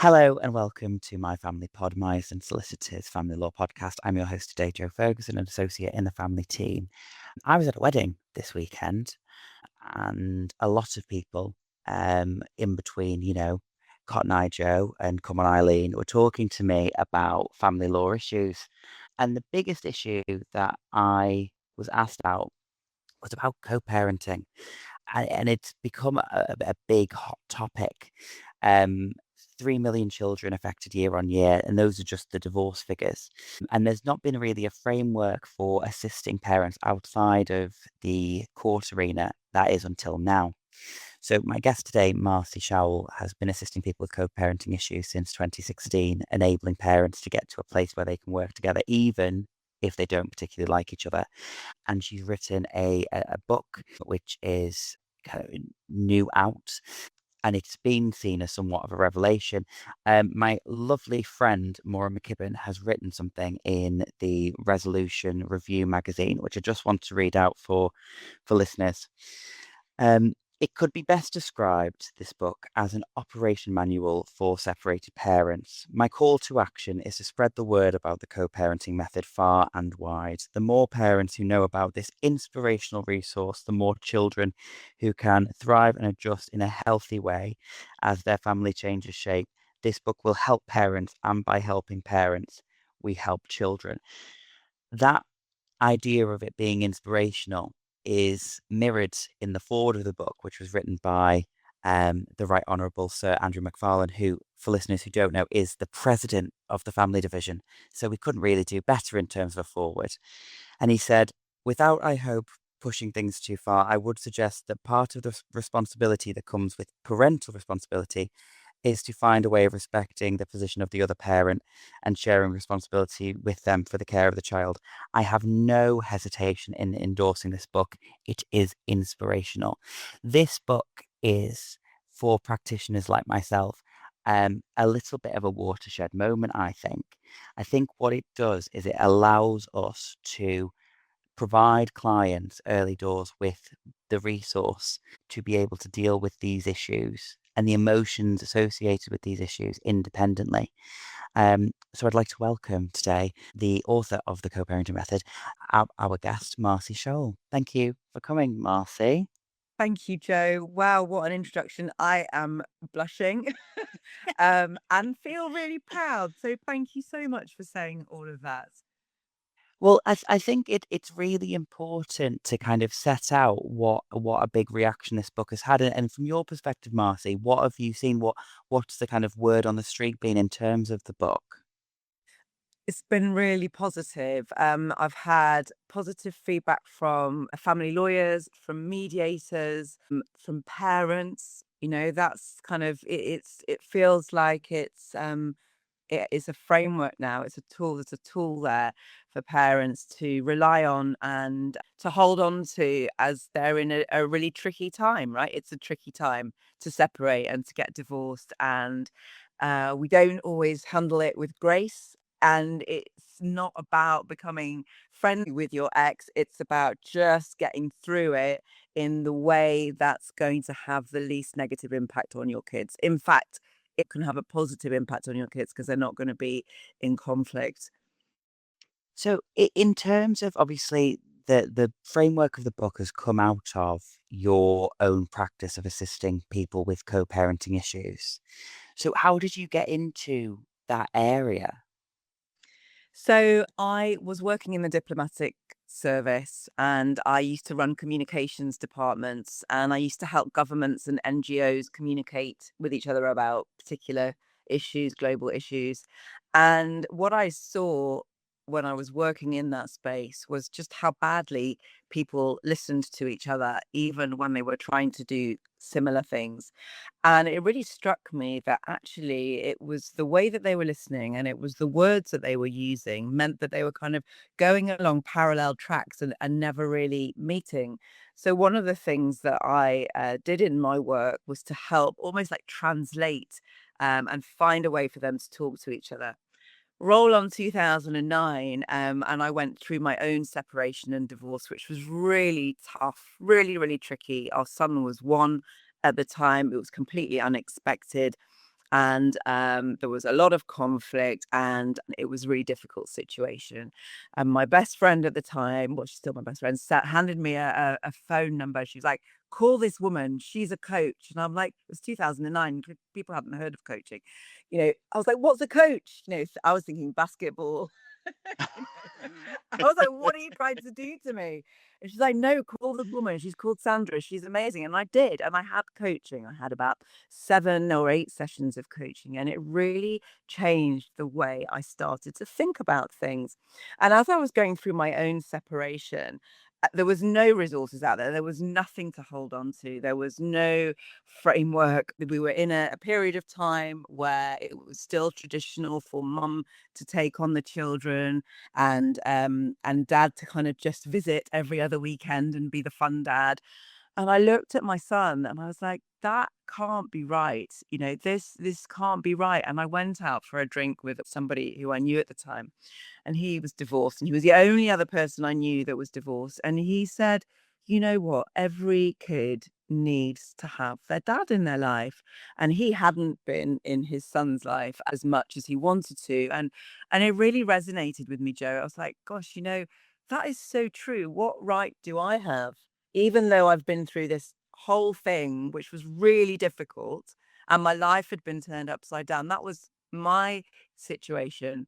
Hello and welcome to my family pod, Myers and Solicitors Family Law Podcast. I'm your host today, Joe Ferguson, an associate in the family team. I was at a wedding this weekend, and a lot of people in between, Cotton Eye Joe and Come on Eileen were talking to me about family law issues. And the biggest issue that I was asked about was about co-parenting, and it's become a big hot topic. Um, 3 million children affected year on year, and those are just the divorce figures. And there's not been really a framework for assisting parents outside of the court arena, that is until now. So my guest today, Marcie Shaoul, has been assisting people with co-parenting issues since 2016, enabling parents to get to a place where they can work together, even if they don't particularly like each other. And she's written a book which is kind of new out, and it's been seen as somewhat of a revelation. My lovely friend Maura McKibben has written something in the Resolution Review magazine, which I just want to read out for listeners. It could be best described, this book, as an operation manual for separated parents. My call to action is to spread the word about the co-parenting method far and wide. The more parents who know about this inspirational resource, the more children who can thrive and adjust in a healthy way as their family changes shape. This book will help parents, and by helping parents, we help children. That idea of it being inspirational is mirrored in the foreword of the book, which was written by the Right Honourable Sir Andrew McFarlane, who, for listeners who don't know, is the president of the family division. So we couldn't really do better in terms of a foreword. And he said, without, I hope, pushing things too far, I would suggest that part of the responsibility that comes with parental responsibility is to find a way of respecting the position of the other parent and sharing responsibility with them for the care of the child. I have no hesitation in endorsing this book. It is inspirational. This book is for practitioners like myself. A little bit of a watershed moment, I think. I think what it does is it allows us to provide clients early doors with the resource to be able to deal with these issues and the emotions associated with these issues independently. So I'd like to welcome today the author of the co-parenting method, our guest, Marcie Shaoul. Thank you for coming, Marcie. Thank you, Joe. Wow, what an introduction. I am blushing and feel really proud. So thank you so much for saying all of that. Well, I think it's really important to kind of set out what a big reaction this book has had. And from your perspective, Marcie, what have you seen? What's the kind of word on the street been in terms of the book? It's been really positive. I've had positive feedback from family lawyers, from mediators, from parents. That's kind of it feels like it is a framework now. It's a tool. There's a tool there for parents to rely on and to hold on to as they're in a really tricky time, right? It's a tricky time to separate and to get divorced. And we don't always handle it with grace. And it's not about becoming friendly with your ex. It's about just getting through it in the way that's going to have the least negative impact on your kids. In fact, it can have a positive impact on your kids because they're not going to be in conflict. So, in terms of obviously the framework of the book has come out of your own practice of assisting people with co-parenting issues. So, how did you get into that area? So I was working in the diplomatic service and I used to run communications departments and I used to help governments and NGOs communicate with each other about particular issues, global issues. And what I saw when I was working in that space was just how badly people listened to each other, even when they were trying to do similar things. And it really struck me that actually it was the way that they were listening and it was the words that they were using meant that they were kind of going along parallel tracks and never really meeting. So, one of the things that I did in my work was to help almost like translate and find a way for them to talk to each other. Roll on 2009, and I went through my own separation and divorce, which was really tough, really tricky. Our son was 1 at the time. It was completely unexpected. And there was a lot of conflict, and it was a really difficult situation. And my best friend at the time, well, she's still my best friend, handed me a phone number. She was like, call this woman, she's a coach. And I'm like, it was 2009, people hadn't heard of coaching. I was like, what's a coach? I was thinking basketball. You know? I was like, "What are you trying to do to me?" And she's like, "No, call the woman. She's called Sandra. She's amazing." And I did, and I had coaching. I had about 7 or 8 sessions of coaching, and it really changed the way I started to think about things. And as I was going through my own separation, there was no resources out there. There was nothing to hold on to. There was no framework. We were in a period of time where it was still traditional for mum to take on the children, and dad to kind of just visit every other weekend and be the fun dad. And I looked at my son and I was like, that can't be right. This can't be right. And I went out for a drink with somebody who I knew at the time, and he was divorced, and he was the only other person I knew that was divorced. And he said, "You know what? Every kid needs to have their dad in their life." And he hadn't been in his son's life as much as he wanted to. And it really resonated with me, Joe. I was like, gosh, that is so true. What right do I have? Even though I've been through this whole thing, which was really difficult, and my life had been turned upside down. That was my situation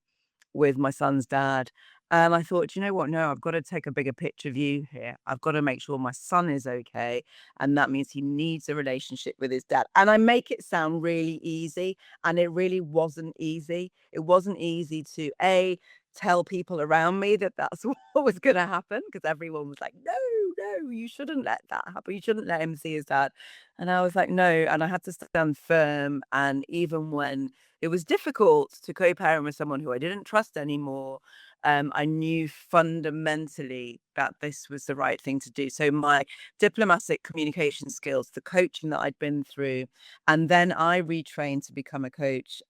with my son's dad. And I thought, you know what? No, I've got to take a bigger picture view here. I've got to make sure my son is okay. And that means he needs a relationship with his dad. And I make it sound really easy. And it really wasn't easy. It wasn't easy to tell people around me that that's what was going to happen, because everyone was like, no, no, you shouldn't let that happen. You shouldn't let him see his dad. And I was like, no. And I had to stand firm. And even when it was difficult to co-parent with someone who I didn't trust anymore, I knew fundamentally that this was the right thing to do. So my diplomatic communication skills, the coaching that I'd been through, and then I retrained to become a coach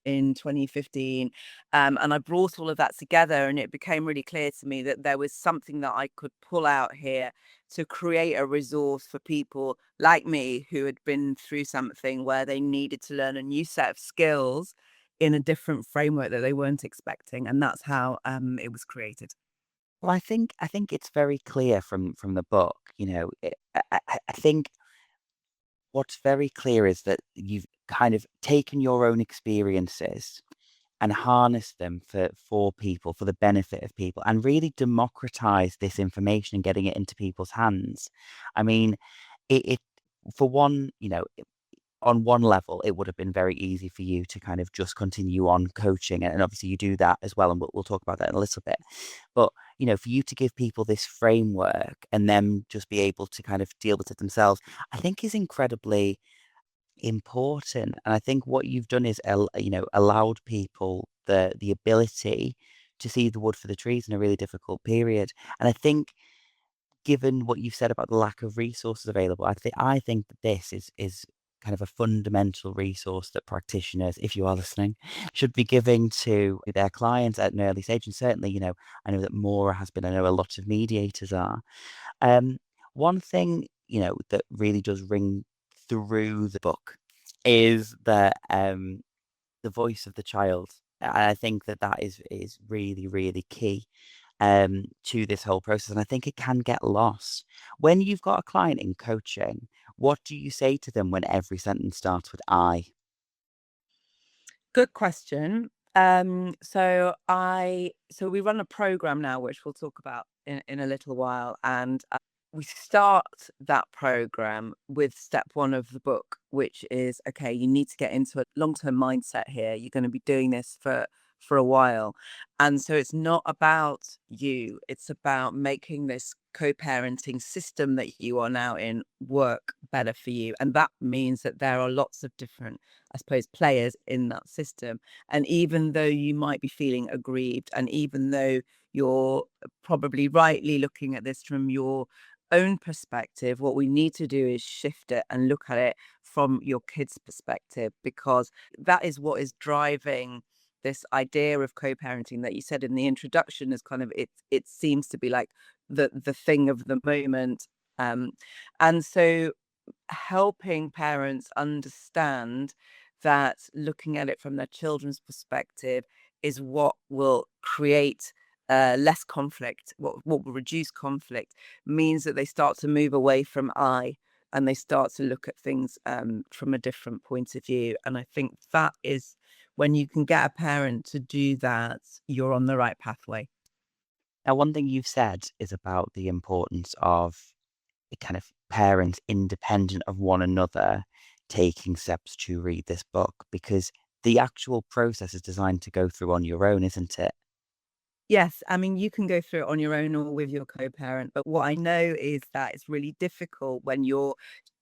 in 2015. And I brought all of that together, and it became really clear to me that there was something that I could pull out here to create a resource for people like me who had been through something where they needed to learn a new set of skills in a different framework that they weren't expecting. And that's how it was created. Well, I think it's very clear from the book, I think what's very clear is that you've kind of taken your own experiences and harnessed them for people, for the benefit of people, and really democratize this information and getting it into people's hands. I mean, it for one, on one level, it would have been very easy for you to kind of just continue on coaching, and obviously you do that as well, and we'll talk about that in a little bit. But for you to give people this framework and them just be able to kind of deal with it themselves, I think is incredibly important. And I think what you've done is, allowed people the ability to see the wood for the trees in a really difficult period. And I think, given what you've said about the lack of resources available, I think that this is kind of a fundamental resource that practitioners, if you are listening, should be giving to their clients at an early stage. And certainly, I know that Maura has been. I know a lot of mediators are. Um, One thing, that really does ring through the book is the voice of the child. And I think that is really, really key to this whole process. And I think it can get lost. When you've got a client in coaching, what do you say to them when every sentence starts with I? Good question. So we run a program now, which we'll talk about in a little while, and we start that program with step one of the book, which is, okay, you need to get into a long-term mindset here. You're going to be doing this for a while, and so it's not about you. It's about making this co-parenting system that you are now in work better for you, and that means that there are lots of different, I suppose, players in that system. And even though you might be feeling aggrieved, and even though you're probably rightly looking at this from your own perspective, what we need to do is shift it and look at it from your kids' perspective, because that is what is driving this idea of co-parenting that you said in the introduction. Is kind of, it seems to be like the thing of the moment. And so helping parents understand that looking at it from their children's perspective is what will create less conflict, what will reduce conflict, means that they start to move away from I and they start to look at things from a different point of view. And I think that is when you can get a parent to do that, you're on the right pathway. Now, one thing you've said is about the importance of a kind of parents independent of one another taking steps to read this book because the actual process is designed to go through on your own, isn't it? Yes, I mean, you can go through it on your own or with your co-parent, but what I know is that it's really difficult when you're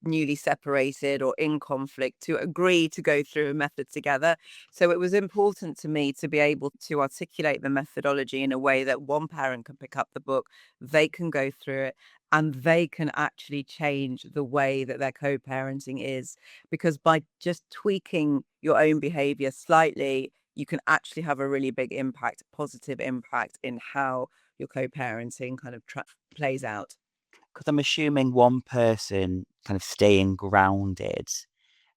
newly separated or in conflict to agree to go through a method together. So it was important to me to be able to articulate the methodology in a way that one parent can pick up the book, they can go through it, and they can actually change the way that their co-parenting is. Because by just tweaking your own behavior slightly, you can actually have a really big impact, positive impact in how your co-parenting kind of plays out. Because I'm assuming one person kind of staying grounded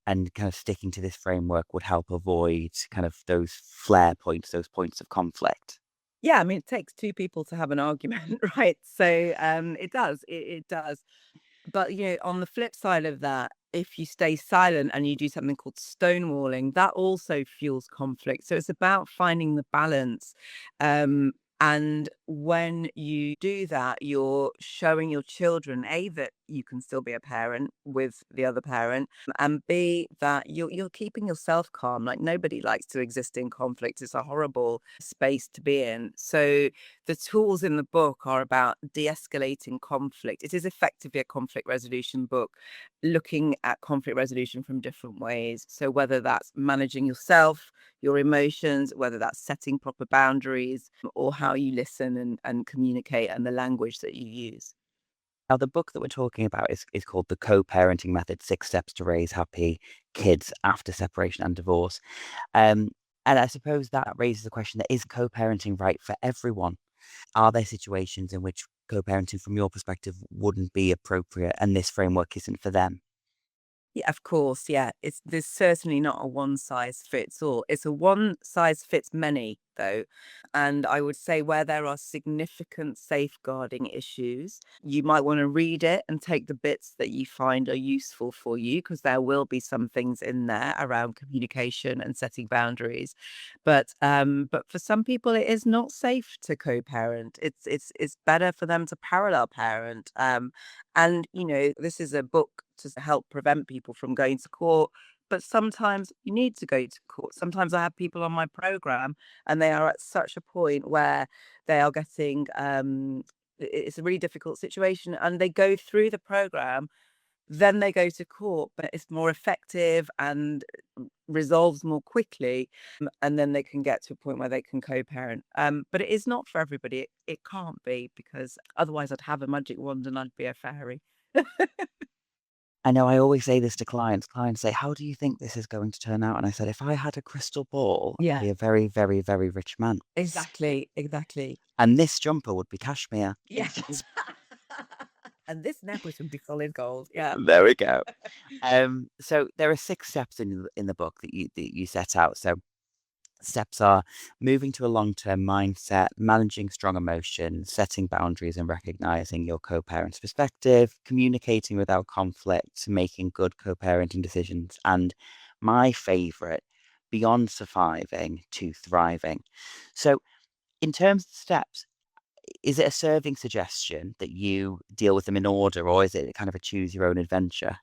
and kind of sticking to this framework would help avoid kind of those flare points, those points of conflict. Yeah, I mean, it takes two people to have an argument, right? So it does, it does. But, on the flip side of that, if you stay silent and you do something called stonewalling, that also fuels conflict. So it's about finding the balance. Um, and when you do that, you're showing your children, A, that you can still be a parent with the other parent, and B, that you're keeping yourself calm. Like nobody likes to exist in conflict. It's a horrible space to be in. So the tools in the book are about de-escalating conflict. It is effectively a conflict resolution book, looking at conflict resolution from different ways. So whether that's managing yourself, your emotions, whether that's setting proper boundaries, or how you listen and communicate and the language that you use. Now, the book that we're talking about is called The Co-Parenting Method: 6 Steps to Raise Happy Kids After Separation and Divorce. Um, and I suppose that raises the question that is co-parenting right for everyone? Are there situations in which co-parenting from your perspective wouldn't be appropriate and this framework isn't for them? Yeah, of course. Yeah. There's certainly not a one size fits all. It's a one size fits many, though. And I would say where there are significant safeguarding issues, you might want to read it and take the bits that you find are useful for you, because there will be some things in there around communication and setting boundaries. But for some people it is not safe to co-parent. It's better for them to parallel parent. And, this is a book to help prevent people from going to court. But sometimes you need to go to court. Sometimes I have people on my program and they are at such a point where they are getting, it's a really difficult situation and they go through the program, then they go to court, but it's more effective and resolves more quickly. And then they can get to a point where they can co-parent. But it is not for everybody. It can't be, because otherwise I'd have a magic wand and I'd be a fairy. I know I always say this to clients. Clients say, "How do you think this is going to turn out?" And I said, "If I had a crystal ball, I'd Yeah, be a very, very, very rich man. exactly, exactly. And this jumper would be cashmere." Yes. And this necklace would be solid gold. Yeah. There we go. So there are 6 steps in the book that you set out. So steps are moving to a long-term mindset, managing strong emotions, setting boundaries and recognizing your co-parent's perspective, communicating without conflict, making good co-parenting decisions, and my favorite, beyond surviving to thriving. So in terms of steps, is it a serving suggestion that you deal with them in order, or is it kind of a choose your own adventure?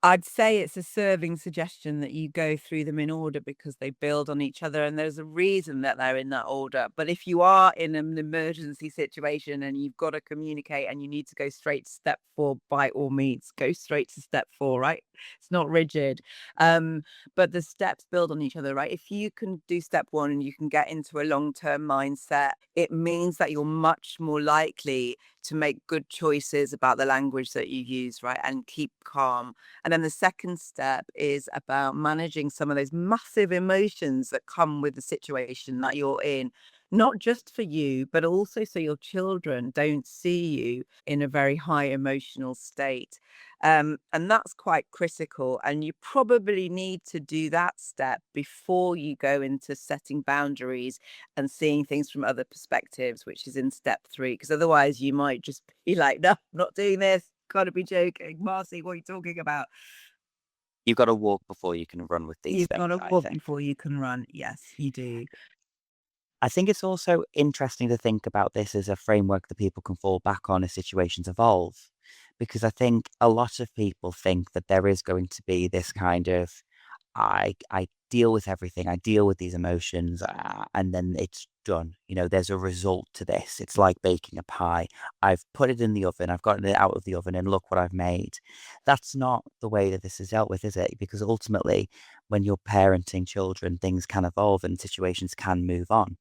I'd say it's a serving suggestion that you go through them in order because they build on each other and there's a reason that they're in that order. But if you are in an emergency situation and you've got to communicate and you need to go straight to step 4, by all means, go straight to step 4, right? It's not rigid. Um, but the steps build on each other, right? If you can do step 1 and you can get into a long-term mindset, it means that you're much more likely to make good choices about the language that you use, right? And keep calm. And then the second step is about managing some of those massive emotions that come with the situation that you're in, not just for you, but also so your children don't see you in a very high emotional state. And that's quite critical. And you probably need to do that step before you go into setting boundaries and seeing things from other perspectives, which is in step three. Because otherwise, you might just be like, no, I'm not doing this. Gotta be joking. Marcie, what are you talking about? You've got to walk before you can run with these You've got things, to I walk think. before you can run. Yes, you do. I think it's also interesting to think about this as a framework that people can fall back on as situations evolve. Because I think a lot of people think that there is going to be this kind of I deal with everything, I deal with these emotions, and then it's done. There's a result to this. It's like baking a pie. I've put it in the oven, I've gotten it out of the oven, and look what I've made. That's not the way that this is dealt with, is it? Because ultimately, when you're parenting children, things can evolve and situations can move on.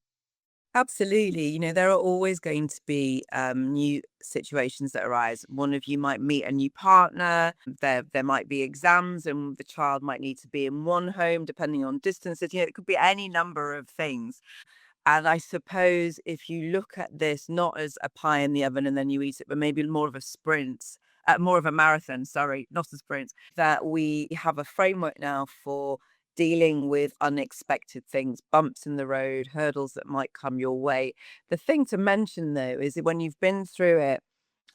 Absolutely. There are always going to be new situations that arise. One of you might meet a new partner. There might be exams, and the child might need to be in one home, depending on distances. It could be any number of things. And I suppose if you look at this not as a pie in the oven and then you eat it, but maybe more of a sprint, more of a marathon, sorry, not a sprint, that we have a framework now for dealing with unexpected things, bumps in the road, hurdles that might come your way. The thing to mention though is that when you've been through it,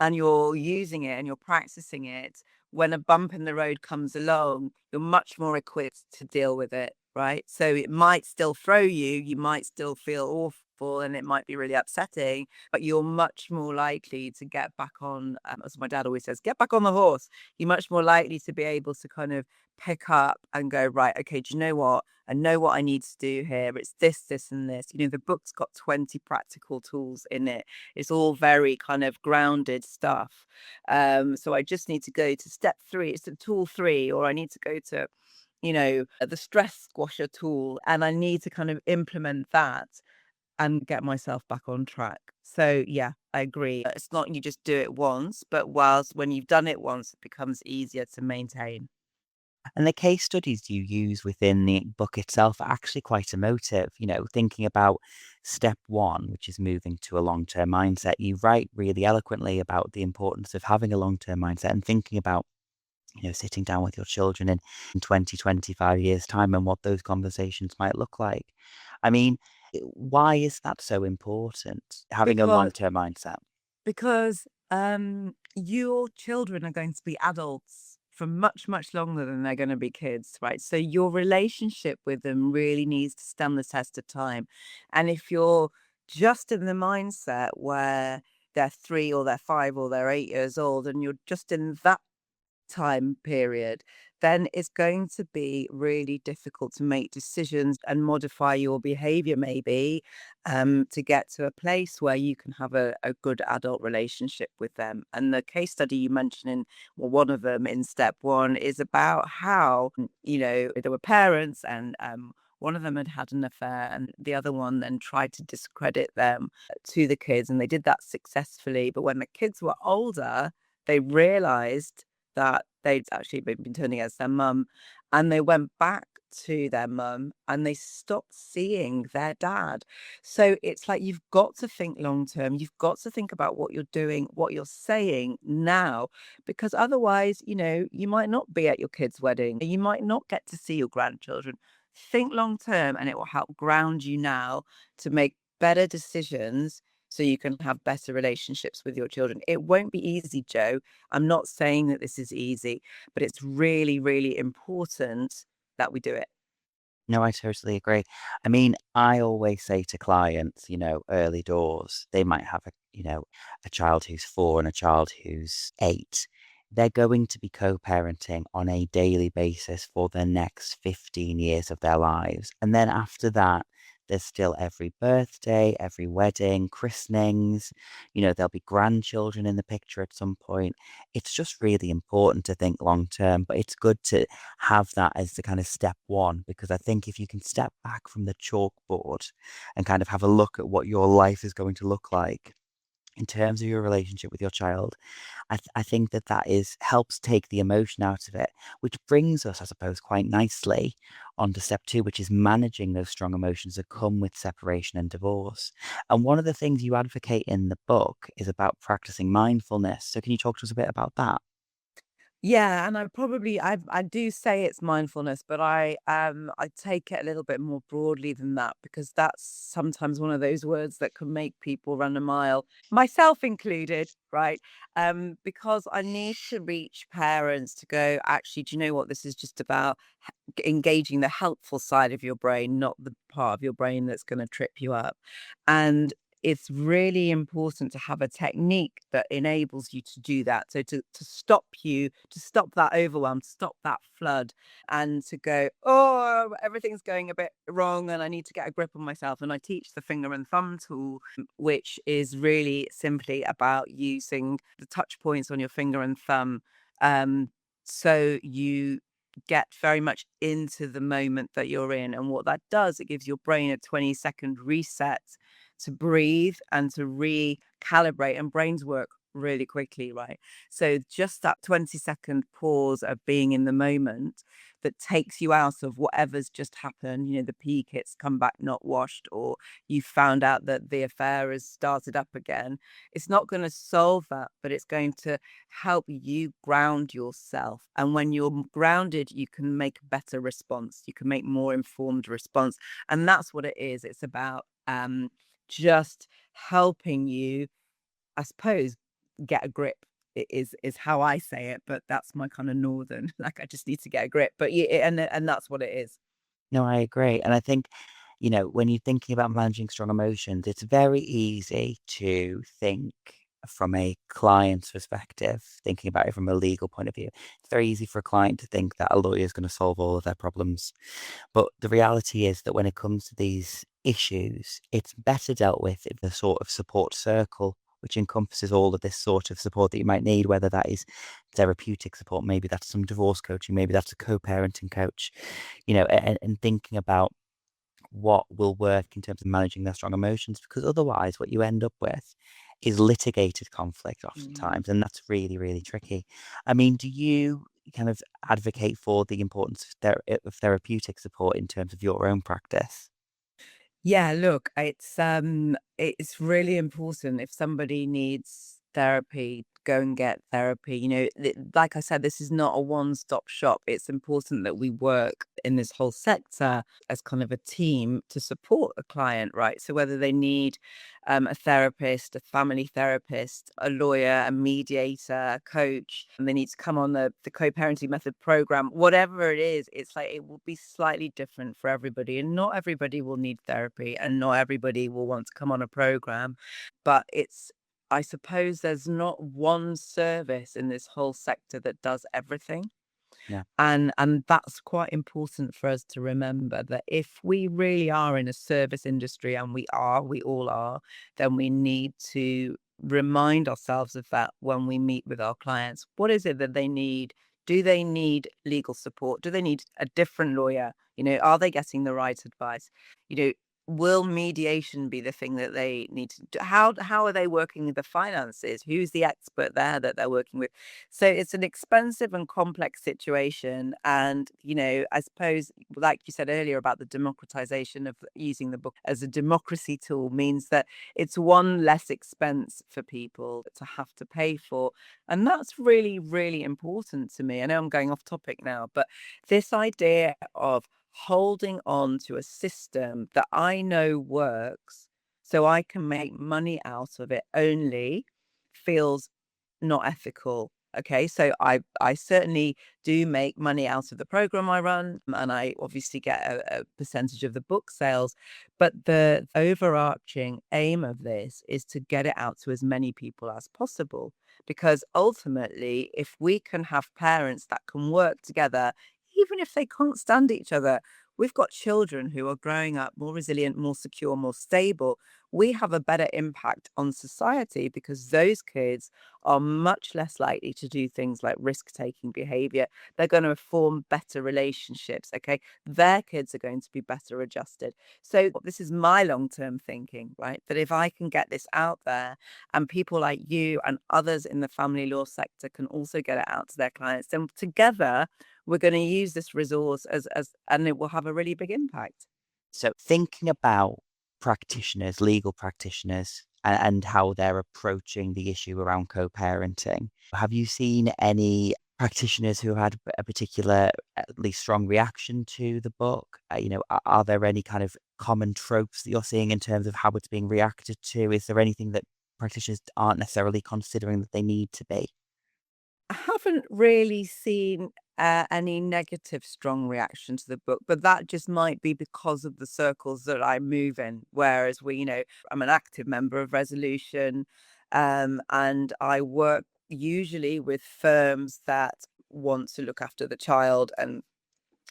and you're using it and you're practicing it, when a bump in the road comes along, you're much more equipped to deal with it, right? So it might still throw you, you might still feel awful, and it might be really upsetting, but you're much more likely to get back on, as my dad always says, get back on the horse. You're much more likely to be able to kind of pick up and go, right, okay, do you know what? I know what I need to do here. It's this, this, and this. The book's got 20 practical tools in it. It's all very kind of grounded stuff. So I just need to go to step three, it's a tool three, or I need to go to, the stress squasher tool, and I need to kind of implement that and get myself back on track. So yeah, I agree. It's not you just do it once, but whilst when you've done it once, it becomes easier to maintain. And the case studies you use within the book itself are actually quite emotive. Thinking about step one, which is moving to a long term mindset, you write really eloquently about the importance of having a long term mindset and thinking about, sitting down with your children in 20, 25 years' time and what those conversations might look like. I mean, why is that so important, having a long Because term mindset? your children are going to be adults for much, much longer than they're going to be kids, right? So your relationship with them really needs to stand the test of time. And if you're just in the mindset where they're 3 or they're 5 or they're 8 years old, and you're just in that time period, then it's going to be really difficult to make decisions and modify your behavior, maybe, to get to a place where you can have a good adult relationship with them. And the case study you mentioned in, well, one of them in step one is about how, there were parents, and one of them had had an affair, and the other one then tried to discredit them to the kids, and they did that successfully. But when the kids were older, they realized that they'd actually been turning against their mum, and they went back to their mum, and they stopped seeing their dad. So it's like you've got to think long term. You've got to think about what you're doing, what you're saying now, because otherwise, you might not be at your kid's wedding. You might not get to see your grandchildren. Think long term, and it will help ground you now to make better decisions so you can have better relationships with your children. It won't be easy, Joe. I'm not saying that this is easy, but it's really, really important that we do it. No, I totally agree. I mean, I always say to clients, early doors, they might have a child who's 4 and a child who's 8. They're going to be co-parenting on a daily basis for the next 15 years of their lives. And then after that, there's still every birthday, every wedding, christenings, there'll be grandchildren in the picture at some point. It's just really important to think long term, but it's good to have that as the kind of step one, because I think if you can step back from the chalkboard and kind of have a look at what your life is going to look like in terms of your relationship with your child, I think that is helps take the emotion out of it, which brings us, I suppose, quite nicely onto step two, which is managing those strong emotions that come with separation and divorce. And one of the things you advocate in the book is about practicing mindfulness. So can you talk to us a bit about that? Yeah, and I do say it's mindfulness, but I take it a little bit more broadly than that because that's sometimes one of those words that can make people run a mile, myself included, right? Because I need to reach parents to go, actually, do you know what? This is just about engaging the helpful side of your brain, not the part of your brain that's going to trip you up. And it's really important to have a technique that enables you to do that. So to stop you, to stop that overwhelm, to stop that flood, and to go, oh, everything's going a bit wrong, and I need to get a grip on myself. And I teach the finger and thumb tool, which is really simply about using the touch points on your finger and thumb. Um, so you get very much into the moment that you're in. And what that does, it gives your brain a 20-second reset to breathe and to recalibrate. And brains work really quickly, right? So just that 20-second pause of being in the moment that takes you out of whatever's just happened. You know, the pea kit's come back not washed, or you found out that the affair has started up again. It's not going to solve that, but it's going to help you ground yourself. And when you're grounded, you can make a better response. You can make more informed response. And that's what it is. It's about just helping you, I suppose, get a grip. It is how I say it, but that's my kind of northern. Like I just need to get a grip. But yeah, and that's what it is. No, I agree. And I think, when you're thinking about managing strong emotions, it's very easy to think from a client's perspective, thinking about it from a legal point of view. It's very easy for a client to think that a lawyer is going to solve all of their problems. But the reality is that when it comes to these issues, it's better dealt with in the sort of support circle, which encompasses all of this sort of support that you might need, whether that is therapeutic support, maybe that's some divorce coaching, maybe that's a co-parenting coach, and thinking about what will work in terms of managing their strong emotions, because otherwise what you end up with is litigated conflict Mm. oftentimes, and that's really, really tricky. I mean, do you kind of advocate for the importance of of therapeutic support in terms of your own practice? Yeah, look, it's really important if somebody needs therapy, go and get therapy. You know, like I said, this is not a one-stop shop. It's important that we work in this whole sector as kind of a team to support a client, right? So whether they need a therapist, a family therapist, a lawyer, a mediator, a coach, and they need to come on the co-parenting method program, whatever it is, it's like it will be slightly different for everybody. And not everybody will need therapy and not everybody will want to come on a program. But I suppose there's not one service in this whole sector that does everything. Yeah, And that's quite important for us to remember that if we really are in a service industry, and we all are, then we need to remind ourselves of that when we meet with our clients. What is it that they need? Do they need legal support? Do they need a different lawyer? You know, are they getting the right advice? You know, will mediation be the thing that they need to do? How are they working with the finances? Who's the expert there that they're working with? So it's an expensive and complex situation. And, you know, I suppose, like you said earlier about the democratization of using the book as a democracy tool means that it's one less expense for people to have to pay for. And that's really, really important to me. I know I'm going off topic now, but this idea of holding on to a system that I know works so I can make money out of it only feels not ethical. Okay, so I certainly do make money out of the program I run, and I obviously get a percentage of the book sales. But the overarching aim of this is to get it out to as many people as possible. Because ultimately, if we can have parents that can work together, even if they can't stand each other, we've got children who are growing up more resilient, more secure, more stable. We have a better impact on society because those kids are much less likely to do things like risk-taking behavior. They're gonna form better relationships, okay? Their kids are going to be better adjusted. So this is my long-term thinking, right? That if I can get this out there and people like you and others in the family law sector can also get it out to their clients, then together we're gonna use this resource as and it will have a really big impact. so thinking about practitioners, legal practitioners, and how they're approaching the issue around co-parenting, have you seen any practitioners who had a particular, at least strong reaction to the book? Are there any kind of common tropes that you're seeing in terms of how it's being reacted to? Is there anything that practitioners aren't necessarily considering that they need to be? I haven't really seen any negative strong reaction to the book, but that just might be because of the circles that I move in. Whereas I'm an active member of Resolution, and I work usually with firms that want to look after the child and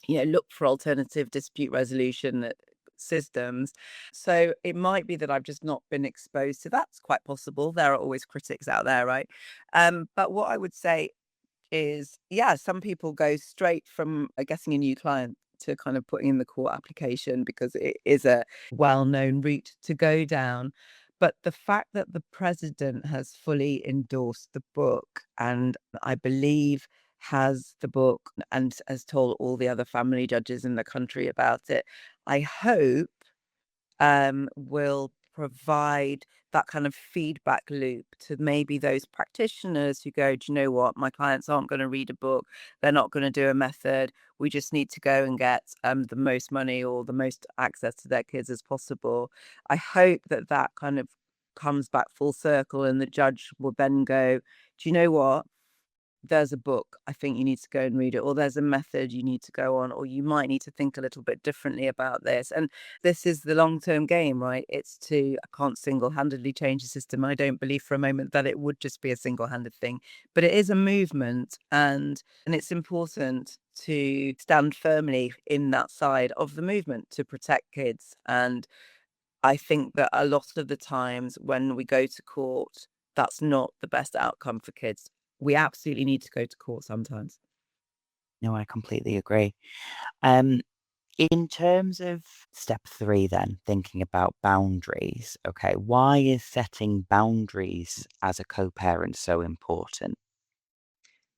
look for alternative dispute resolution systems. So it might be that I've just not been exposed to that's quite possible. There are always critics out there, right? But what I would say is, yeah, some people go straight from getting a new client to kind of putting in the court application because it is a well-known route to go down. But the fact that the president has fully endorsed the book and I believe has the book and has told all the other family judges in the country about it, I hope will provide that kind of feedback loop to maybe those practitioners who go, do you know what? My clients aren't going to read a book. They're not going to do a method. We just need to go and get the most money or the most access to their kids as possible. I hope that that kind of comes back full circle and the judge will then go, do you know what? There's a book, I think you need to go and read it, or there's a method you need to go on, or you might need to think a little bit differently about this. And this is the long-term game, right? I can't single-handedly change the system. I don't believe for a moment that it would just be a single-handed thing, but it is a movement and it's important to stand firmly in that side of the movement to protect kids. And I think that a lot of the times when we go to court, that's not the best outcome for kids. We absolutely need to go to court sometimes. No, I completely agree. Um, in terms of step three, then thinking about boundaries, okay, why is setting boundaries as a co-parent so important?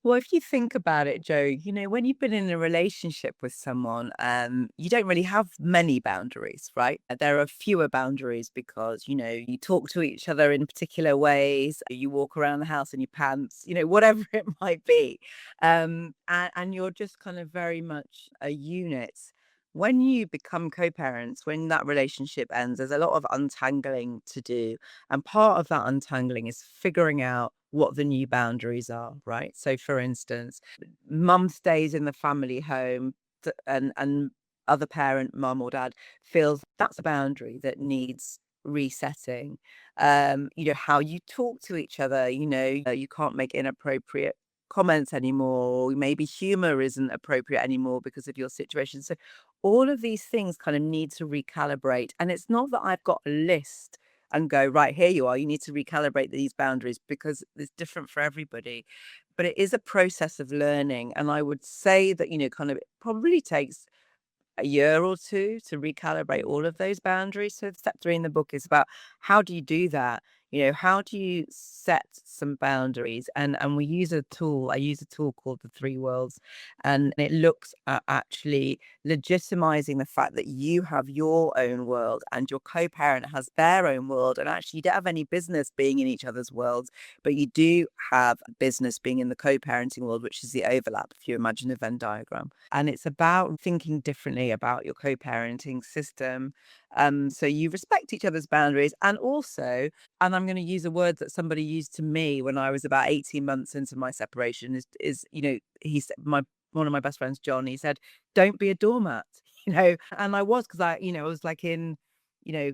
Well, if you think about it, Joe, when you've been in a relationship with someone, you don't really have many boundaries, right? There are fewer boundaries because, you talk to each other in particular ways, you walk around the house in your pants, whatever it might be. And you're just kind of very much a unit. When you become co parents, when that relationship ends, there's a lot of untangling to do. And part of that untangling is figuring out what the new boundaries are, right? So, for instance, mum stays in the family home and other parent, mum or dad, feels that's a boundary that needs resetting. How you talk to each other, you can't make inappropriate comments anymore, or maybe humor isn't appropriate anymore because of your situation. So all of these things kind of need to recalibrate. And it's not that I've got a list and go, right, here you are, you need to recalibrate these boundaries because it's different for everybody. But it is a process of learning. And I would say that, kind of it probably takes a year or 2 to recalibrate all of those boundaries. So step 3 in the book is about how do you do that? How do you set some boundaries? And we use a tool. I use a tool called the 3 worlds, and it looks at actually legitimizing the fact that you have your own world and your co-parent has their own world. And actually, you don't have any business being in each other's worlds, but you do have business being in the co-parenting world, which is the overlap, if you imagine a Venn diagram. And it's about thinking differently about your co-parenting system. So you respect each other's boundaries and also, and I'm going to use a word that somebody used to me when I was about 18 months into my separation is he said, one of my best friends, John, he said, don't be a doormat, and I was, because I was like in, you know,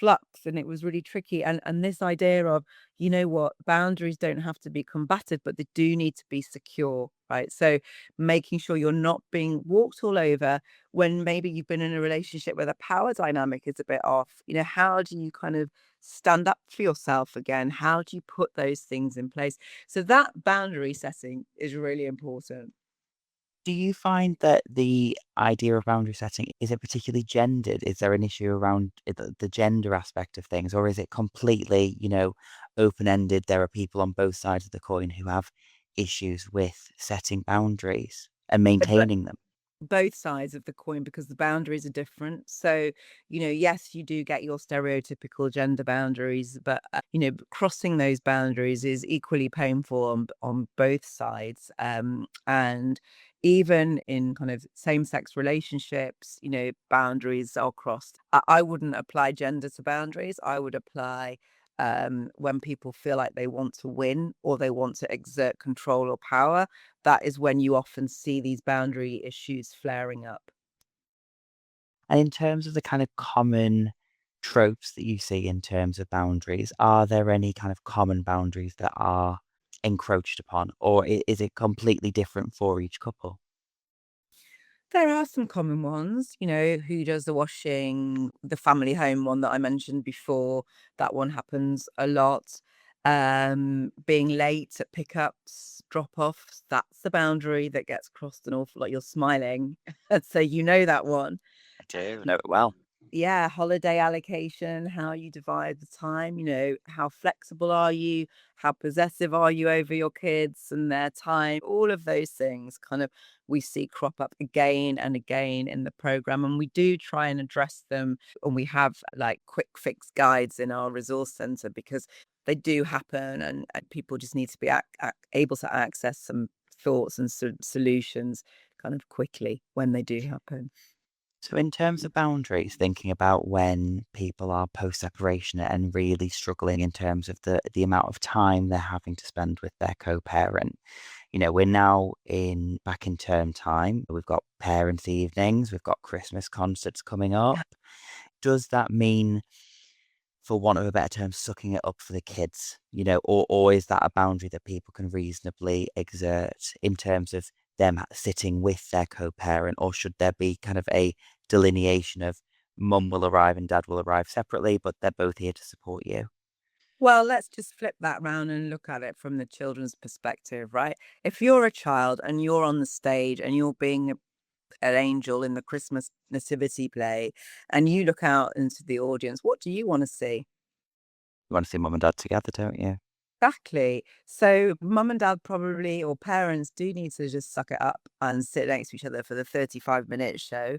flux and it was really tricky. And this idea of, what, boundaries don't have to be combative, but they do need to be secure, right? So making sure you're not being walked all over when maybe you've been in a relationship where the power dynamic is a bit off. How do you kind of stand up for yourself again? How do you put those things in place? So that boundary setting is really important. Do you find that the idea of boundary setting, is it particularly gendered? Is there an issue around the gender aspect of things, or is it completely, open-ended? There are people on both sides of the coin who have issues with setting boundaries and maintaining them. Both sides of the coin because the boundaries are different. So, yes, you do get your stereotypical gender boundaries, but crossing those boundaries is equally painful on both sides. And even in kind of same-sex relationships, boundaries are crossed. I wouldn't apply gender to boundaries. I would apply when people feel like they want to win or they want to exert control or power. That is when you often see these boundary issues flaring up. And in terms of the kind of common tropes that you see in terms of boundaries, are there any kind of common boundaries that are encroached upon, or is it completely different for each couple? There are some common ones, who does the washing, the family home one that I mentioned before, that one happens a lot. Being late at pickups, drop-offs, that's the boundary that gets crossed an awful lot. You're smiling, so you know that one. I do know it well. Yeah, holiday allocation, how you divide the time, how flexible are you? How possessive are you over your kids and their time? All of those things kind of we see crop up again and again in the program. And we do try and address them. And we have like quick fix guides in our resource center because they do happen and people just need to be able to access some thoughts and solutions kind of quickly when they do happen. So, in terms of boundaries, thinking about when people are post separation and really struggling in terms of the amount of time they're having to spend with their co-parent, we're now in back in term time. We've got parents' evenings, we've got Christmas concerts coming up. Does that mean, for want of a better term, sucking it up for the kids, or is that a boundary that people can reasonably exert in terms of them sitting with their co-parent, or should there be kind of a delineation of mum will arrive and dad will arrive separately, but they're both here to support you? Well, let's just flip that round and look at it from the children's perspective, right? If you're a child and you're on the stage and you're being an angel in the Christmas nativity play and you look out into the audience, what do you want to see? You want to see mum and dad together, don't you? Exactly. So mum and dad probably or parents do need to just suck it up and sit next to each other for the 35-minute show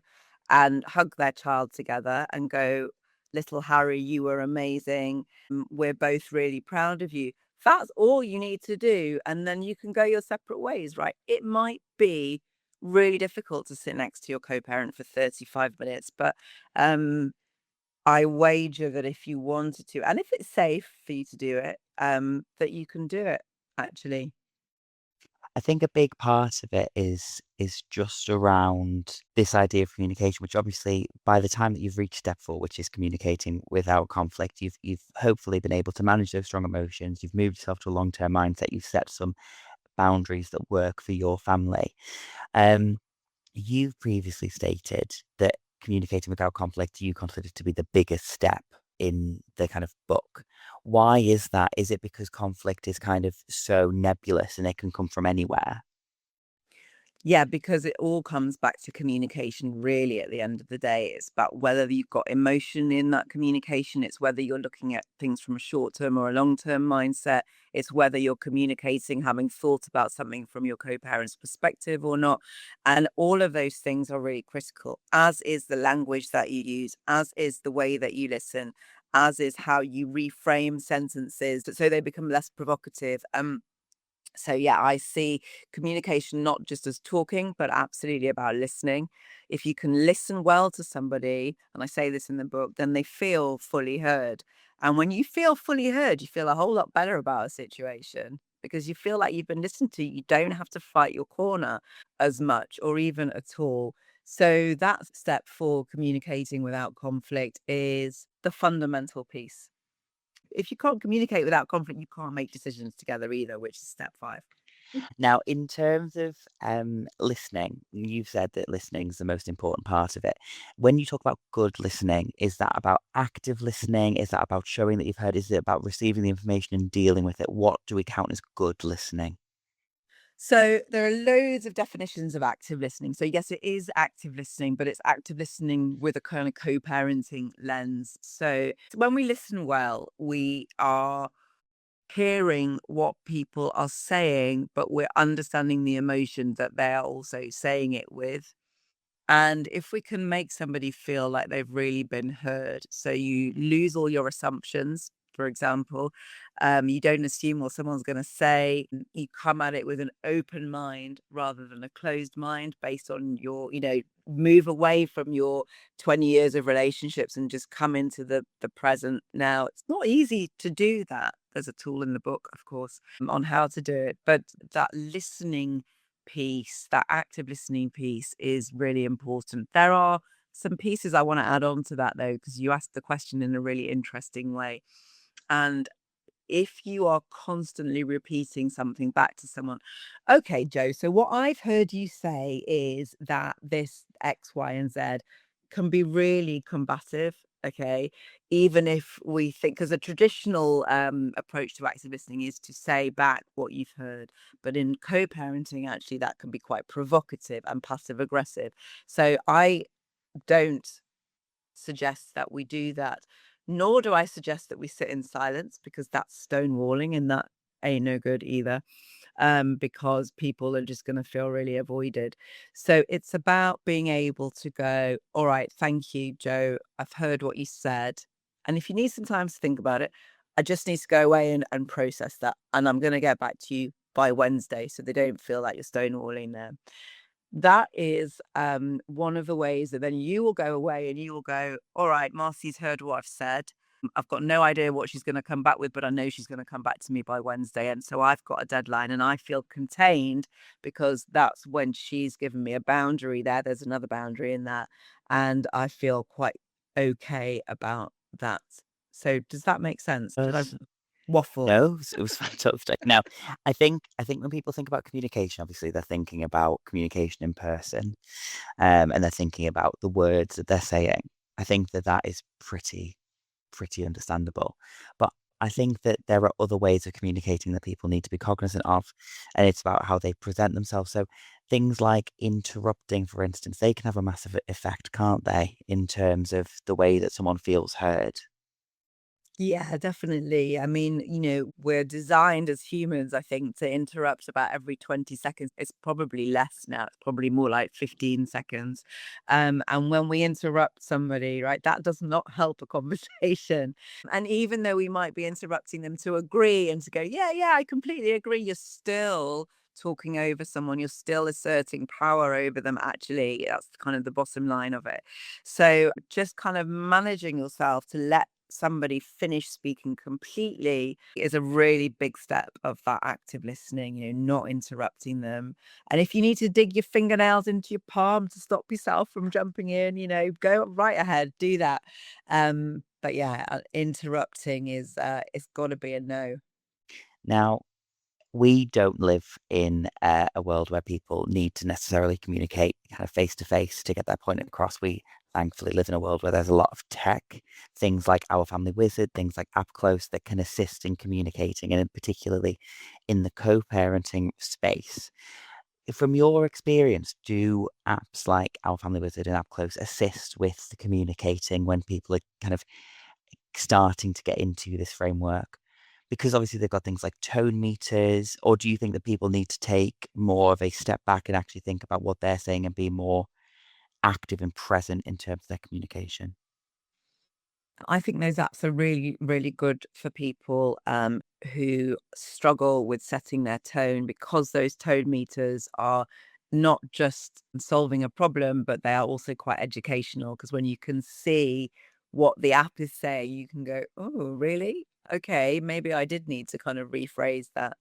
and hug their child together and go, "Little Harry, you were amazing. We're both really proud of you." That's all you need to do. And then you can go your separate ways, right? It might be really difficult to sit next to your co-parent for 35 minutes, but um I wager that if you wanted to, and if it's safe for you to do it, that you can do it, actually. I think a big part of it is just around this idea of communication, which obviously by the time that you've reached step 4, which is communicating without conflict, you've hopefully been able to manage those strong emotions, you've moved yourself to a long-term mindset, you've set some boundaries that work for your family. Um, you've previously stated that communicating without conflict you consider to be the biggest step in the kind of book. Why is that? Is it because conflict is kind of so nebulous and it can come from anywhere? Yeah, because it all comes back to communication, really, at the end of the day. It's about whether you've got emotion in that communication. It's whether you're looking at things from a short term or a long term mindset. It's whether you're communicating, having thought about something from your co parent's perspective or not. And all of those things are really critical, as is the language that you use, as is the way that you listen, as is how you reframe sentences so they become less provocative. So yeah, I see communication not just as talking, but absolutely about listening. If you can listen well to somebody, and I say this in the book, then they feel fully heard. And when you feel fully heard, you feel a whole lot better about a situation because you feel like you've been listened to. You don't have to fight your corner as much or even at all. So that step for communicating without conflict is the fundamental piece. If you can't communicate without conflict, you can't make decisions together either, which is step 5. Now, in terms of listening, you've said that listening is the most important part of it. When you talk about good listening, is that about active listening? Is that about showing that you've heard? Is it about receiving the information and dealing with it? What do we count as good listening? So there are loads of definitions of active listening. So yes, it is active listening, but it's active listening with a kind of co-parenting lens. So when we listen well, we are hearing what people are saying, but we're understanding the emotion that they're also saying it with. And if we can make somebody feel like they've really been heard, so you lose all your assumptions, for example, you don't assume what someone's going to say. You come at it with an open mind rather than a closed mind based on move away from your 20 years of relationships and just come into the present now. It's not easy to do that. There's a tool in the book, of course, on how to do it. But that listening piece, that active listening piece is really important. There are some pieces I want to add on to that though, because you asked the question in a really interesting way. And if you are constantly repeating something back to someone, okay, Joe, so what I've heard you say is that this X, Y, and Z can be really combative. Okay. Even if we think, because a traditional approach to active listening is to say back what you've heard. But in co parenting, actually, that can be quite provocative and passive aggressive. So I don't suggest that we do that, nor do I suggest that we sit in silence because that's stonewalling and that ain't no good either. Because people are just going to feel really avoided. So it's about being able to go, all right, thank you, Joe. I've heard what you said. And if you need some time to think about it, I just need to go away and process that. And I'm going to get back to you by Wednesday so they don't feel like you're stonewalling them. That is, one of the ways that then you will go away and you will go, all right, Marcy's heard what I've said. I've got no idea what she's going to come back with, but I know she's going to come back to me by Wednesday. And so I've got a deadline and I feel contained because that's when she's given me a boundary there. There's another boundary in that. And I feel quite okay about that. So does that make sense? Did I waffle? No, it was fantastic. Now, I think when people think about communication, obviously they're thinking about communication in person, and they're thinking about the words that they're saying. I think that that is pretty understandable. But I think that there are other ways of communicating that people need to be cognizant of, and it's about how they present themselves. So things like interrupting, for instance, they can have a massive effect, can't they, in terms of the way that someone feels heard. Yeah, definitely. I mean, we're designed as humans, I think, to interrupt about every 20 seconds. It's probably less now. It's probably more like 15 seconds. And when we interrupt somebody, right, that does not help a conversation. And even though we might be interrupting them to agree and to go, yeah, yeah, I completely agree, you're still talking over someone. You're still asserting power over them, actually. That's kind of the bottom line of it. So just kind of managing yourself to let somebody finish speaking completely is a really big step of that active listening, not interrupting them. And if you need to dig your fingernails into your palm to stop yourself from jumping in, go right ahead, do that. But yeah, interrupting is it's got to be a no. Now, we don't live in a world where people need to necessarily communicate kind of face to face to get their point across. We thankfully live in a world where there's a lot of tech, things like Our Family Wizard, things like App Close that can assist in communicating, and particularly in the co-parenting space. From your experience, do apps like Our Family Wizard and App Close assist with the communicating when people are kind of starting to get into this framework? Because obviously they've got things like tone meters, or do you think that people need to take more of a step back and actually think about what they're saying and be more active and present in terms of their communication? I think those apps are really, really good for people who struggle with setting their tone because those tone meters are not just solving a problem, but they are also quite educational. Because when you can see what the app is saying, you can go, oh, really? Okay, maybe I did need to kind of rephrase that.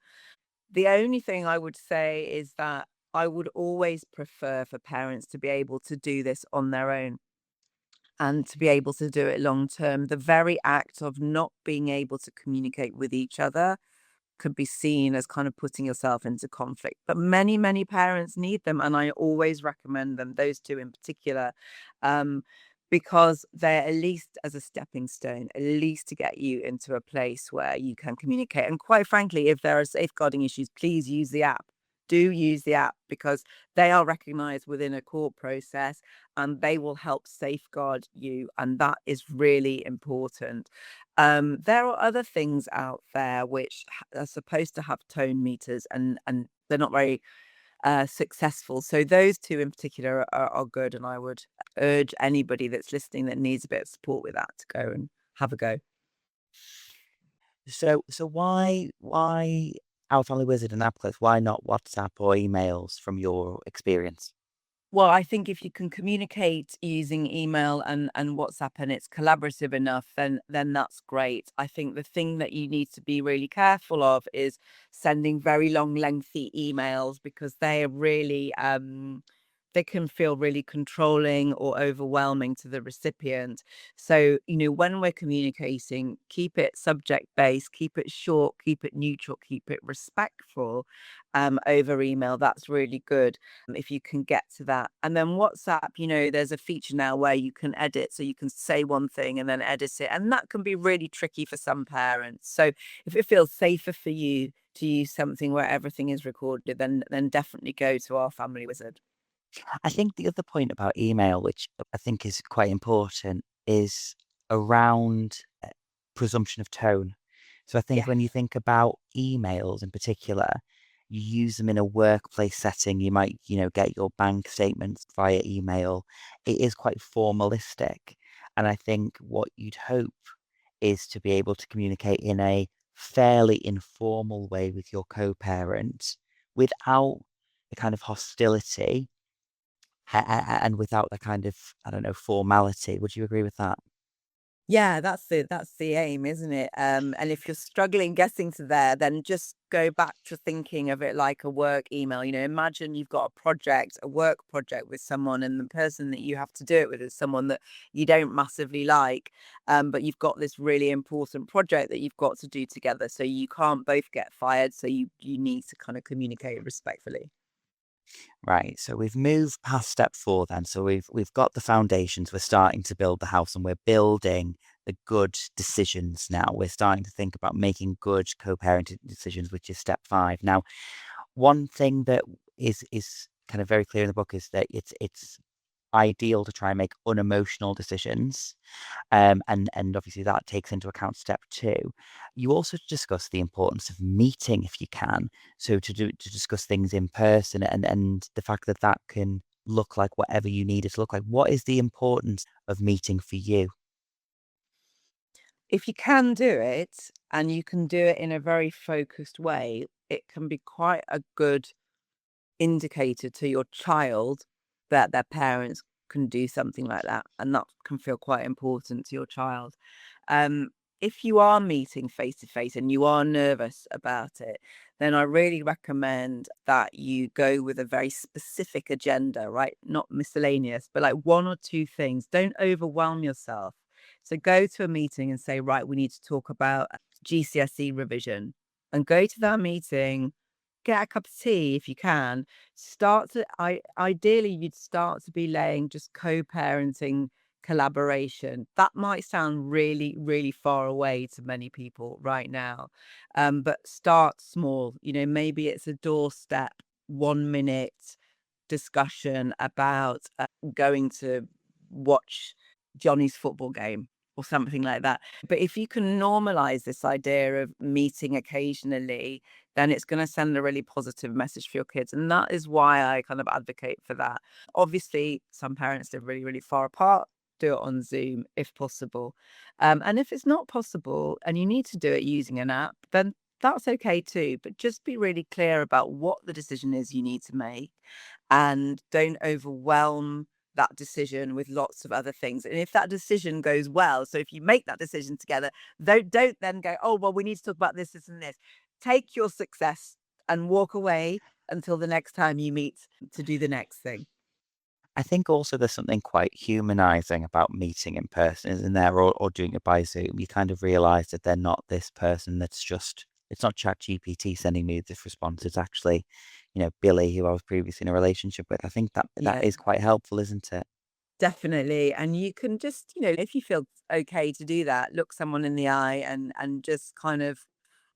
The only thing I would say is that I would always prefer for parents to be able to do this on their own and to be able to do it long term. The very act of not being able to communicate with each other could be seen as kind of putting yourself into conflict. But many, many parents need them. And I always recommend them, those two in particular, um, because they're at least as a stepping stone, at least to get you into a place where you can communicate. And quite frankly, if there are safeguarding issues, please use the app. Do use the app because they are recognized within a court process and they will help safeguard you. And that is really important. There are other things out there which are supposed to have tone meters and they're not very successful. So those two in particular are good, and I would urge anybody that's listening that needs a bit of support with that to go and have a go. So why Our Family Wizard and Appcliff? Why not WhatsApp or emails from your experience? Well, I think if you can communicate using email and WhatsApp and it's collaborative enough, then that's great. I think the thing that you need to be really careful of is sending very long, lengthy emails because they are really they can feel really controlling or overwhelming to the recipient. So, when we're communicating, keep it subject based, keep it short, keep it neutral, keep it respectful over email. That's really good if you can get to that. And then WhatsApp, there's a feature now where you can edit. So you can say one thing and then edit it. And that can be really tricky for some parents. So if it feels safer for you to use something where everything is recorded, then definitely go to Our Family Wizard. I think the other point about email, which I think is quite important, is around presumption of tone. So I think Yes. when you think about emails in particular, you use them in a workplace setting. You might, get your bank statements via email. It is quite formalistic. And I think what you'd hope is to be able to communicate in a fairly informal way with your co-parent without the kind of hostility and without the kind of, I don't know, formality. Would you agree with that? Yeah, that's the aim, isn't it? And if you're struggling getting to there, then just go back to thinking of it like a work email. Imagine you've got a work project with someone, and the person that you have to do it with is someone that you don't massively like, but you've got this really important project that you've got to do together. So you can't both get fired. So you need to kind of communicate respectfully. Right. So we've moved past step four then. So we've got the foundations. We're starting to build the house and we're building the good decisions now. We're starting to think about making good co-parenting decisions, which is step five. Now, one thing that is kind of very clear in the book is that it's ideal to try and make unemotional decisions. And obviously that takes into account step two. You also discuss the importance of meeting if you can. So to discuss things in person and the fact that that can look like whatever you need it to look like. What is the importance of meeting for you? If you can do it and you can do it in a very focused way, it can be quite a good indicator to your child that their parents can do something like that, and that can feel quite important to your child. Um, if you are meeting face to face and you are nervous about it, then I really recommend that you go with a very specific agenda, right? Not miscellaneous, but like one or two things. Don't overwhelm yourself. So go to a meeting and say, right, we need to talk about GCSE revision, and go to that meeting, get a cup of tea if you can. Ideally, you'd start to be laying just co-parenting collaboration. That might sound really, really far away to many people right now. But start small. Maybe it's a doorstep, 1 minute discussion about going to watch Johnny's football game or something like that. But if you can normalize this idea of meeting occasionally, then it's going to send a really positive message for your kids. And that is why I kind of advocate for that. Obviously, some parents live really, really far apart. Do it on Zoom if possible. And if it's not possible and you need to do it using an app, then that's okay too. But just be really clear about what the decision is you need to make, and don't overwhelm that decision with lots of other things. And if that decision goes well, so if you make that decision together, don't then go, oh, well, we need to talk about this, this, and this. Take your success and walk away until the next time you meet to do the next thing. I think also there's something quite humanizing about meeting in person, isn't there? Or doing it by Zoom. You kind of realize that they're not this person that's just, it's not Chat GPT sending me this response. It's actually, Billy, who I was previously in a relationship with. I think that Yeah. is quite helpful, isn't it? Definitely. And you can just, if you feel okay to do that, look someone in the eye and just kind of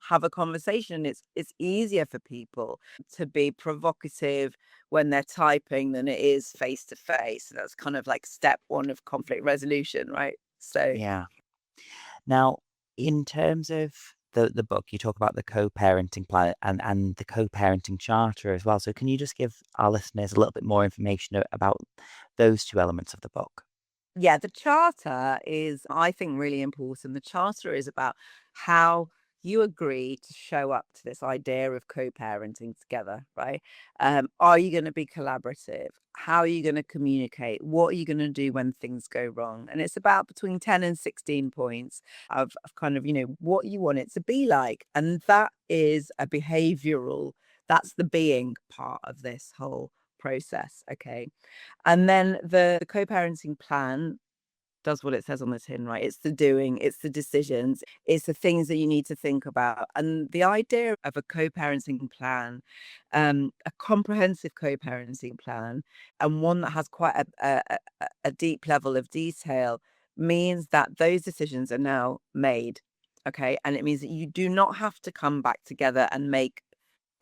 have a conversation. It's easier for people to be provocative when they're typing than it is face to face. That's kind of like step one of conflict resolution, right? So Yeah. Now, in terms of the book, you talk about the co-parenting plan and the co-parenting charter as well. So can you just give our listeners a little bit more information about those two elements of the book? Yeah, the charter is, I think, really important. The charter is about how you agree to show up to this idea of co-parenting together, right? Are you going to be collaborative? How are you going to communicate? What are you going to do when things go wrong? And it's about between 10 and 16 points of kind of, what you want it to be like. And that is a behavioral, that's the being part of this whole process. Okay. And then the co-parenting plan does what it says on the tin, right? It's the doing, it's the decisions, it's the things that you need to think about. And the idea of a co-parenting plan, a comprehensive co-parenting plan, and one that has quite a deep level of detail means that those decisions are now made. Okay. And it means that you do not have to come back together and make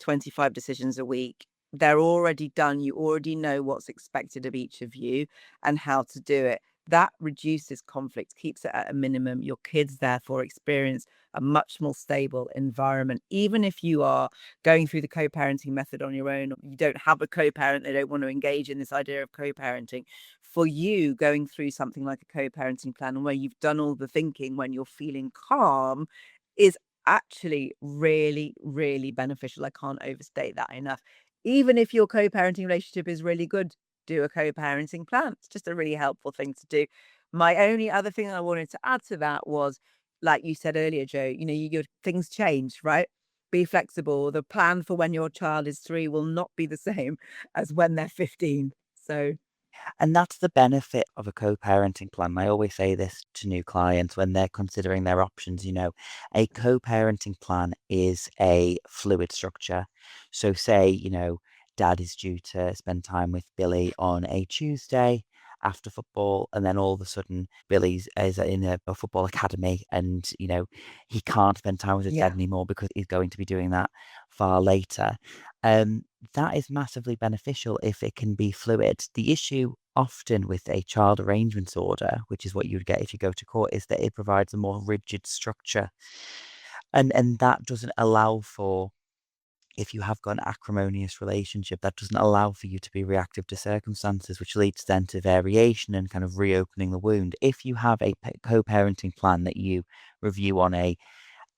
25 decisions a week. They're already done. You already know what's expected of each of you and how to do it. That reduces conflict, keeps it at a minimum. Your kids, therefore, experience a much more stable environment. Even if you are going through the co parenting method on your own, or you don't have a co parent, they don't want to engage in this idea of co parenting. For you, going through something like a co parenting plan where you've done all the thinking when you're feeling calm is actually really, really beneficial. I can't overstate that enough. Even if your co-parenting relationship is really good, do a co-parenting plan. It's just a really helpful thing to do. My only other thing I wanted to add to that was, like you said earlier, Joe, your things change, right? Be flexible. The plan for when your child is 3 will not be the same as when they're 15. So And that's the benefit of a co-parenting plan. I always say this to new clients when they're considering their options, a co-parenting plan is a fluid structure. So say, dad is due to spend time with Billy on a Tuesday after football, and then all of a sudden Billy's is in a football academy and, he can't spend time with his dad yeah, anymore because he's going to be doing that far later. Um, that is massively beneficial if it can be fluid. The issue often with a child arrangements order, which is what you would get if you go to court, is that it provides a more rigid structure. And that doesn't allow for, if you have got an acrimonious relationship, that doesn't allow for you to be reactive to circumstances, which leads then to variation and kind of reopening the wound. If you have a co-parenting plan that you review on a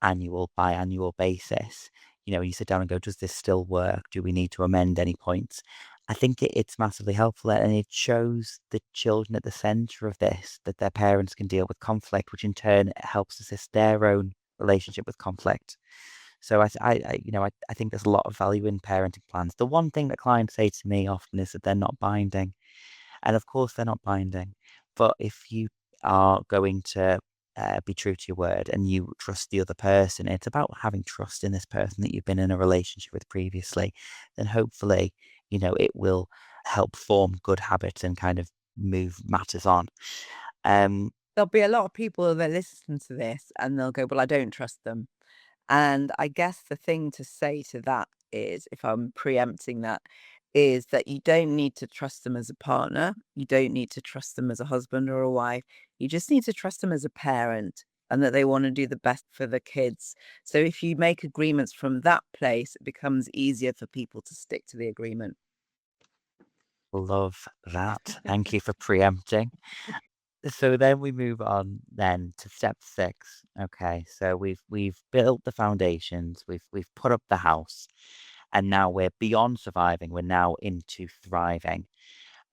annual, biannual basis, you sit down and go, does this still work? Do we need to amend any points? I think it's massively helpful and it shows the children at the center of this that their parents can deal with conflict, which in turn helps assist their own relationship with conflict. So I think there's a lot of value in parenting plans. The one thing that clients say to me often is that they're not binding. And of course, they're not binding. But if you are going to be true to your word and you trust the other person, it's about having trust in this person that you've been in a relationship with previously. Then hopefully, it will help form good habits and kind of move matters on. Um, there'll be a lot of people that listen to this and they'll go, well, I don't trust them. And I guess the thing to say to that is, if I'm preempting that, is that you don't need to trust them as a partner. You don't need to trust them as a husband or a wife. You just need to trust them as a parent and that they want to do the best for the kids. So if you make agreements from that place, it becomes easier for people to stick to the agreement. Love that. Thank you for preempting. So then we move on then to step 6. Okay, so we've built the foundations, we've put up the house, and now we're beyond surviving, we're now into thriving.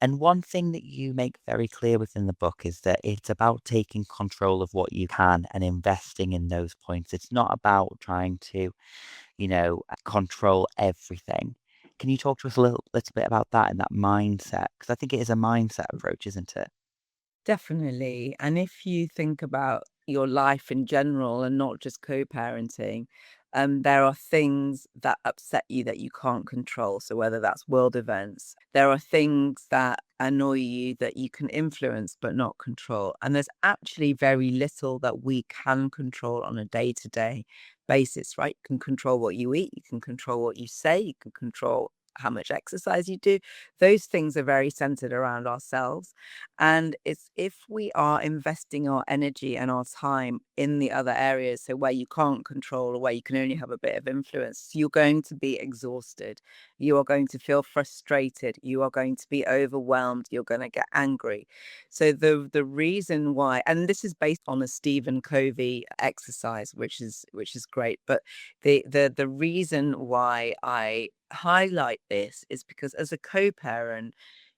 And one thing that you make very clear within the book is that it's about taking control of what you can and investing in those points. It's not about trying to, control everything. Can you talk to us a little bit about that and that mindset? Because I think it is a mindset approach, isn't it? Definitely. And if you think about your life in general and not just co-parenting, there are things that upset you that you can't control. So whether that's world events, there are things that annoy you that you can influence but not control. And there's actually very little that we can control on a day-to-day basis, right? You can control what you eat, you can control what you say, you can control how much exercise you do. Those things are very centered around ourselves. And it's if we are investing our energy and our time in the other areas, so where you can't control or where you can only have a bit of influence, you're going to be exhausted. You are going to feel frustrated. You are going to be overwhelmed. You're going to get angry. So the reason why, and this is based on a Stephen Covey exercise, which is great, but the reason why I highlight this is because as a co-parent,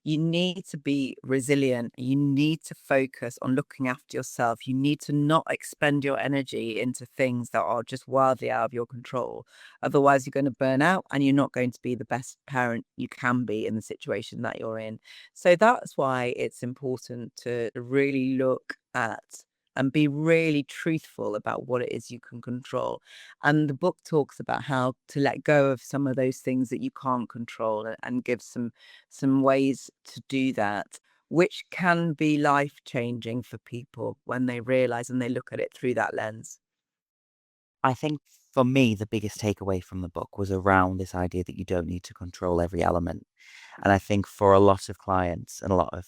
you need to be resilient. You need to focus on looking after yourself. You need to not expend your energy into things that are just wildly out of your control. Otherwise, you're going to burn out and you're not going to be the best parent you can be in the situation that you're in. So that's why it's important to really look at and be really truthful about what it is you can control. And the book talks about how to let go of some of those things that you can't control and give some ways to do that, which can be life changing for people when they realize and they look at it through that lens. I think for me, the biggest takeaway from the book was around this idea that you don't need to control every element. And I think for a lot of clients and a lot of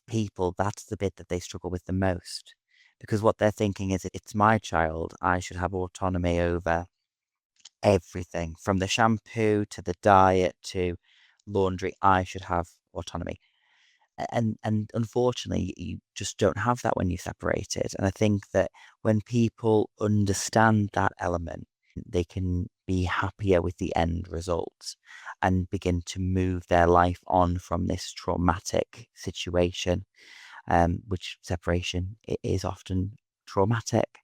people, that's the bit that they struggle with the most. Because what they're thinking is, it's my child, I should have autonomy over everything from the shampoo to the diet to laundry. I should have autonomy. And unfortunately, you just don't have that when you separate it. And I think that when people understand that element, they can be happier with the end results and begin to move their life on from this traumatic situation, which separation is often traumatic.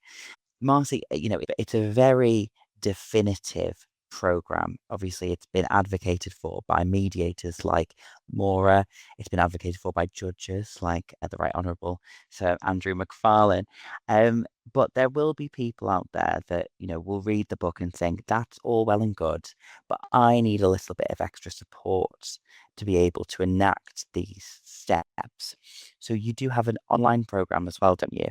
Marcy, it's a very definitive program. Obviously, it's been advocated for by mediators like Maura. It's been advocated for by judges like the Right Honourable Sir Andrew McFarlane. But there will be people out there that, will read the book and think, that's all well and good, but I need a little bit of extra support to be able to enact these steps. So you do have an online program as well, don't you?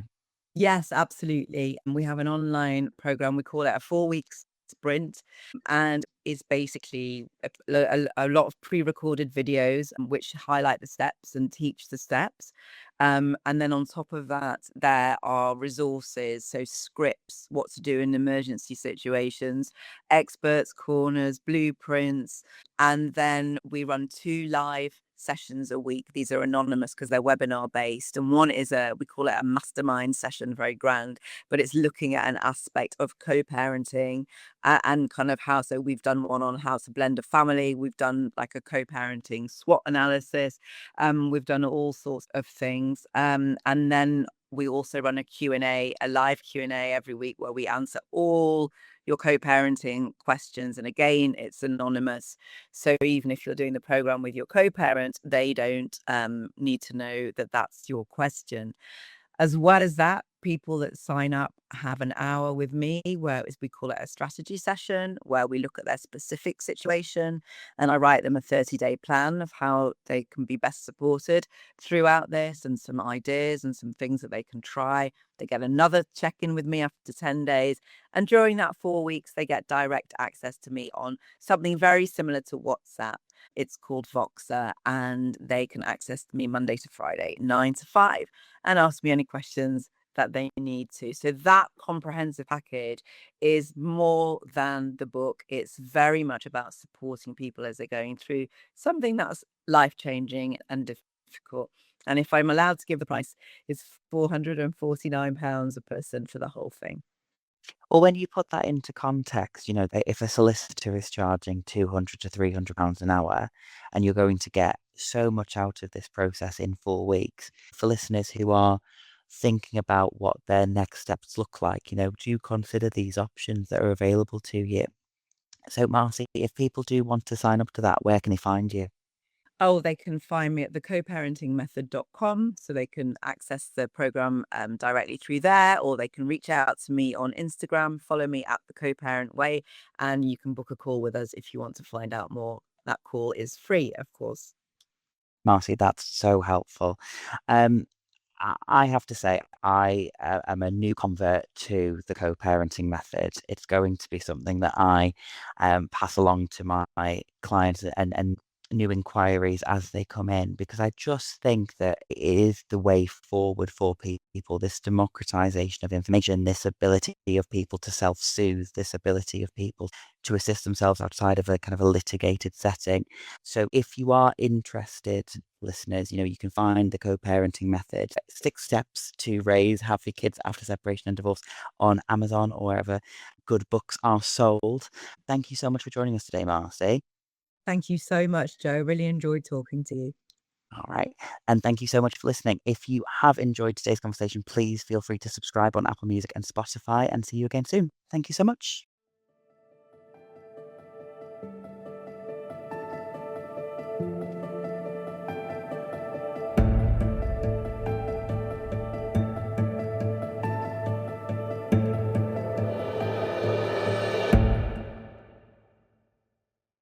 Yes, absolutely. And we have an online program. We call it a 4 week sprint, and it's basically a lot of pre-recorded videos which highlight the steps and teach the steps. And then on top of that, there are resources, so scripts, what to do in emergency situations, experts corners, blueprints, and then we run 2 live sessions a week. These are anonymous because they're webinar based. And one is we call it a mastermind session, very grand, but it's looking at an aspect of co-parenting and kind of how, so we've done one on how to blend a family. We've done like a co-parenting SWOT analysis. We've done all sorts of things. And then we also run a Q&A, a live Q&A every week where we answer all your co-parenting questions. And again, it's anonymous. So even if you're doing the program with your co-parent, they don't need to know that that's your question. As well as that, people that sign up have an hour with me where we call it a strategy session, where we look at their specific situation and I write them a 30-day plan of how they can be best supported throughout this and some ideas and some things that they can try. They get another check-in with me after 10 days. And during that 4 weeks, they get direct access to me on something very similar to WhatsApp. It's called Voxer, and they can access me Monday to Friday, 9 to 5, and ask me any questions that they need to. So that comprehensive package is more than the book. It's very much about supporting people as they're going through something that's life-changing and difficult. And if I'm allowed to give the price, it's £449 a person for the whole thing. Well, when you put that into context, if a solicitor is charging 200 to £300 an hour, and you're going to get so much out of this process in 4 weeks, for listeners who are thinking about what their next steps look like, do you consider these options that are available to you? So, Marcy, if people do want to sign up to that, where can they find you? Oh, they can find me at thecoparentingmethod.com, so they can access the program directly through there, or they can reach out to me on Instagram, follow me at the Co-Parent Way, and you can book a call with us if you want to find out more. That call is free, of course. Marcy, that's so helpful. Um, I have to say, I am a new convert to the co-parenting method. It's going to be something that I pass along to my clients and new inquiries as they come in, because I just think that it is the way forward for people. This democratization of information, this ability of people to self-soothe, this ability of people to assist themselves outside of a kind of a litigated setting. So if you are interested, listeners, you can find the co-parenting method, 6 steps to raise healthy kids after separation and divorce, on Amazon or wherever good books are sold. Thank you so much for joining us today, Marcie. Thank you so much, Joe. Really enjoyed talking to you. All right. And thank you so much for listening. If you have enjoyed today's conversation, please feel free to subscribe on Apple Music and Spotify, and see you again soon. Thank you so much.